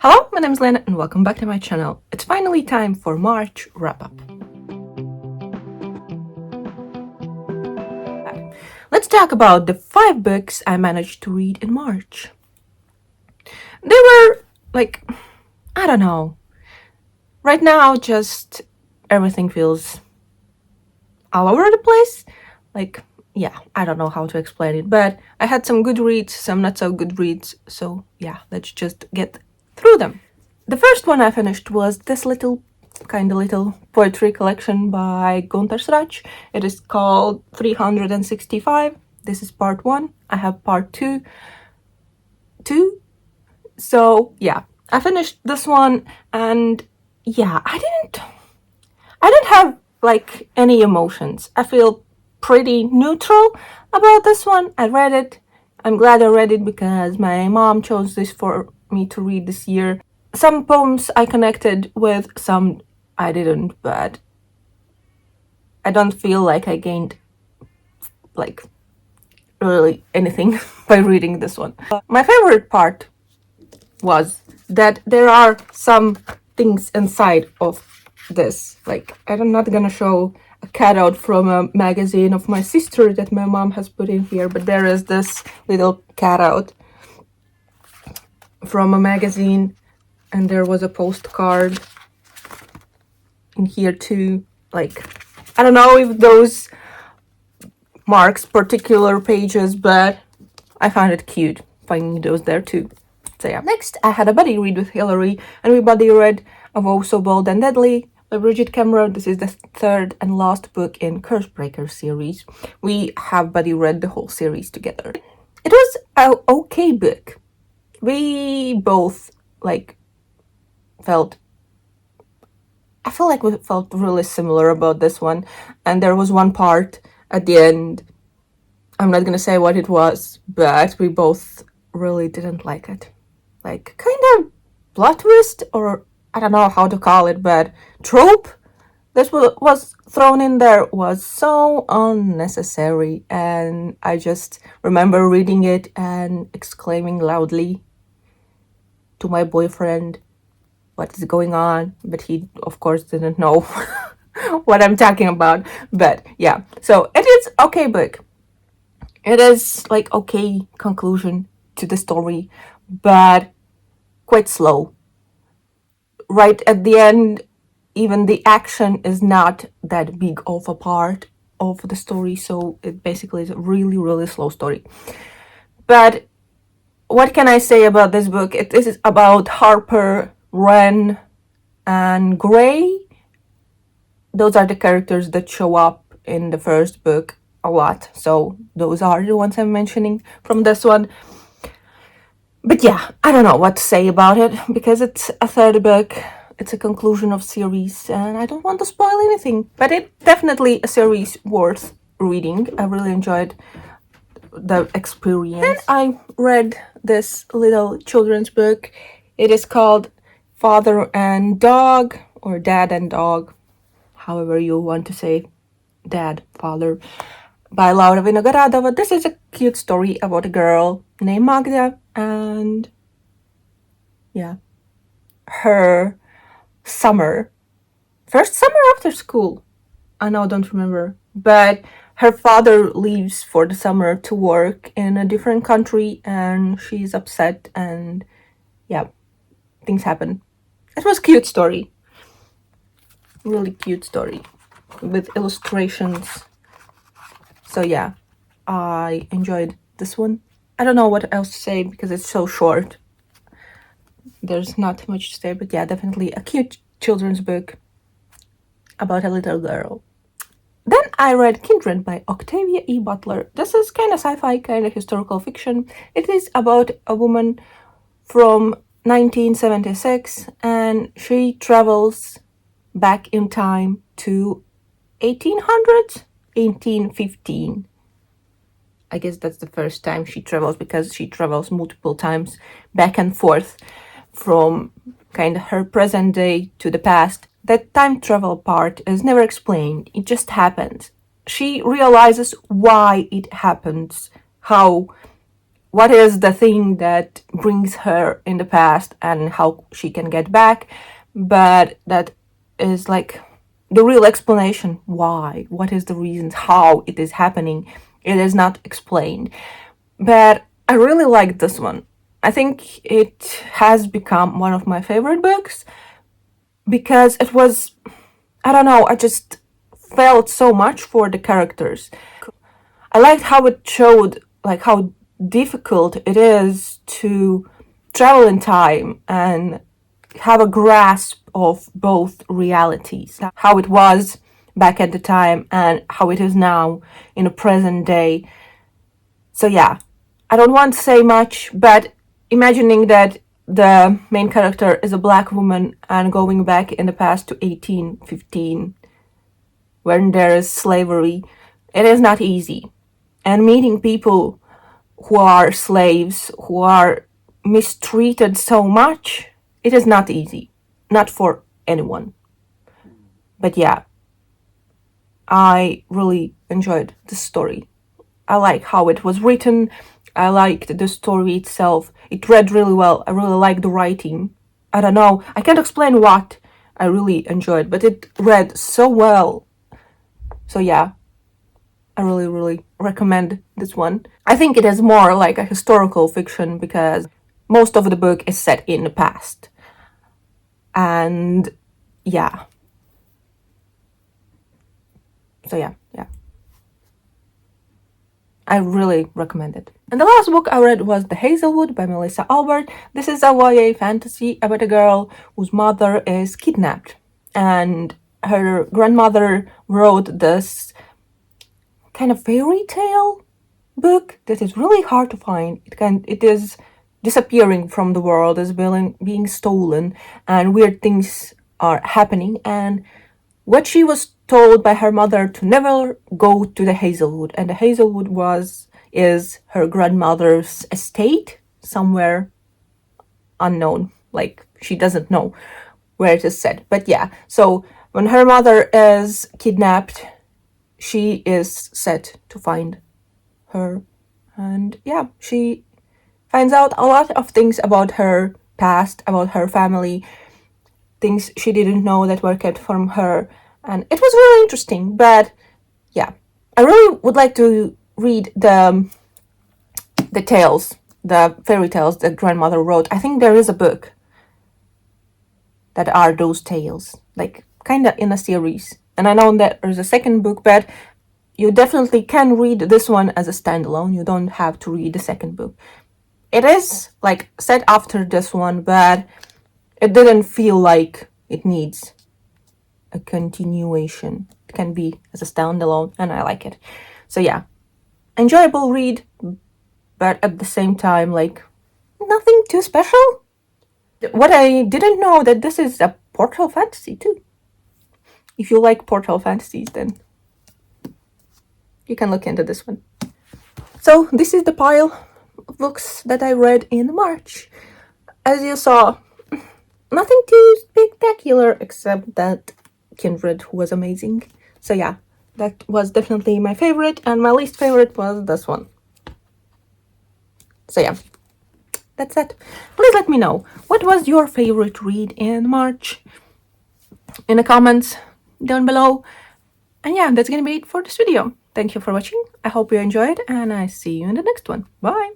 Hello, my name is Liene and welcome back to my channel. It's finally time for March wrap-up. Let's talk about the 5 books I managed to read in March. They were I don't know. Right now, just everything feels all over the place. I don't know how to explain it, but I had some good reads, some not so good reads, so yeah, let's just get through them. The first one I finished was this little poetry collection by Gunter Srach. It is called 365. This is part 1. I have part 2. So yeah, I finished this one, and yeah, I didn't have any emotions. I feel pretty neutral about this one. I read it. I'm glad I read it because my mom chose this for me to read this year. Some poems I connected with, some I didn't, but I don't feel like I gained really anything by reading this one. My favorite part was that there are some things inside of this. I'm not gonna show a cutout from a magazine of my sister that my mom has put in here, but there is this little cutout from a magazine, and there was a postcard in here too. I don't know if those marks particular pages, but I found it cute finding those there too. So yeah. Next, I had a buddy read with Hillary, and we buddy read A Vow So Bold and Deadly by Bridget Cameron. This is the third and last book in Cursebreaker series. We have buddy read the whole series together. It was an okay book. We both I feel like we felt really similar about this one, and there was one part at the end, I'm not gonna say what it was, but we both really didn't like it. Kind of plot twist, or I don't know how to call it, but trope this was thrown in there was so unnecessary, and I just remember reading it and exclaiming loudly to my boyfriend what is going on, but he of course didn't know what I'm talking about. But yeah, so it is okay book. It is okay conclusion to the story, but quite slow. Right at the end, even the action is not that big of a part of the story, so it basically is a really, really slow story. But what can I say about this book? It is about Harper, Wren, and Gray. Those are the characters that show up in the first book a lot, so those are the ones I'm mentioning from this one. But yeah, I don't know what to say about it because it's a third book, it's a conclusion of series, and I don't want to spoil anything. But it's definitely a series worth reading. I really enjoyed the experience. Then I read this little children's book. It is called Father and Dog, or Dad and Dog, however you want to say dad, father, by Laura Vinogradova. This is a cute story about a girl named Magda, and yeah, her first summer after school, I now don't remember, but her father leaves for the summer to work in a different country, and she's upset, and yeah, things happen. It was a cute story, really cute story with illustrations. So yeah, I enjoyed this one. I don't know what else to say because it's so short. There's not much to say, but yeah, definitely a cute children's book about a little girl. Then I read Kindred by Octavia E. Butler. This is kind of sci-fi, kind of historical fiction. It is about a woman from 1976, and she travels back in time to 1800s, 1815. I guess that's the first time she travels, because she travels multiple times back and forth from kind of her present day to the past. That time travel part is never explained. It just happens. She realizes why it happens, how what is the thing that brings her in the past and how she can get back, but that is like the real explanation why, what is the reasons, how it is happening. It is not explained. But I really like this one. I think it has become one of my favorite books because it was, I don't know, I just felt so much for the characters. I liked how it showed like how difficult it is to travel in time and have a grasp of both realities, how it was back at the time and how it is now in the present day. So yeah, I don't want to say much, but imagining that the main character is a black woman and going back in the past to 1815 when there is slavery, it is not easy. And meeting people who are slaves, who are mistreated so much, it is not easy. Not for anyone. But yeah, I really enjoyed the story. I like how it was written. I liked the story itself. It read really well. I really like the writing. I don't know. I can't explain what I really enjoyed, but it read so well. So yeah, I really, really recommend this one. I think it is more like a historical fiction because most of the book is set in the past. And yeah. So yeah. I really recommend it. And the last book I read was The Hazelwood by Melissa Albert. This is a YA fantasy about a girl whose mother is kidnapped. And her grandmother wrote this kind of fairy tale book that is really hard to find. It is disappearing from the world, is being stolen, and weird things are happening. And what she was told by her mother to never go to the Hazelwood, and the Hazelwood is her grandmother's estate somewhere unknown, like she doesn't know where it is set. But yeah, so when her mother is kidnapped, she is set to find her, and yeah, she finds out a lot of things about her past, about her family, things she didn't know that were kept from her, and it was really interesting. But yeah, I really would like to read the tales, the fairy tales that grandmother wrote. I think there is a book that are those tales, like kind of in a series. And I know that there's a second book, but you definitely can read this one as a standalone. You don't have to read the second book. It is like set after this one, but it didn't feel like it needs a continuation. It can be as a standalone, and I like it. So yeah, enjoyable read, but at the same time, like nothing too special. What I didn't know that this is a portal fantasy too. If you like portal fantasies, then you can look into this one. So this is the pile of books that I read in March. As you saw, nothing too spectacular except that Kindred was amazing. So yeah, that was definitely my favorite, and my least favorite was this one. So yeah, that's it. Please let me know, what was your favorite read in March in the comments down below. And yeah, that's gonna be it for this video. Thank you for watching. I hope you enjoyed, and I see you in the next one. Bye!